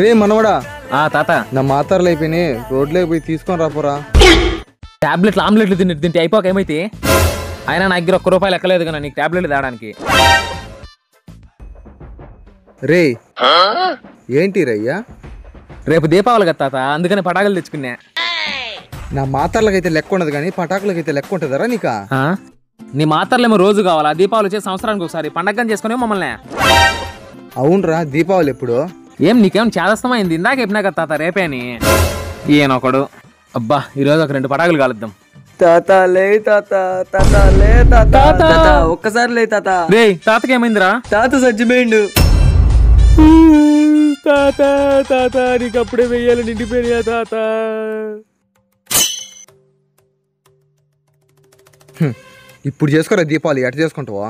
రే మనవడా, తాత నా మాతర్లు అయిపోయినాయి, రోడ్లోకి పోయి తీసుకొని రాపోరా. టాబ్లెట్లు ఆమ్లెట్లు తింటే అయిపోక ఏమైతే అయినా నా దగ్గర ₹1 ఎక్కలేదు కదా నీకు టాబ్లెట్లు తేడానికి. రే ఏంటి రయ్యా? రేపు దీపావళి కదా తాత, అందుకని పటాకులు తెచ్చుకున్నా. నా మాతర్లకైతే లెక్క ఉండదు కానీ పటాకులకైతే లెక్క ఉంటుందరా నీకా? నీ మాత్రలేమో రోజు కావాలా? దీపావళి వచ్చే సంవత్సరానికి ఒకసారి పండగ చేసుకునే మమ్మల్ని. అవునరా, దీపావళి ఎప్పుడు? ఏం నీకేం చేదస్తమైంది? ఇందాక చెప్పినా కదా తాత రేపే అని. ఈయనొకడు అబ్బా ఈరోజు ఒక 2 పటాకులు కాలుద్దాం. తాత లే తాత, తాత లే తాత, తాత ఒక్కసారి లే తాత. రే తాతకి ఏమైందిరా? తాత చచ్చిపోయిండు. తాత తాత నీకు అప్పుడే వెయ్యాలి నిండిపోయినా తాత. ఇప్పుడు చేసుకోరా దీపావళి, ఎట చేసుకుంటావా?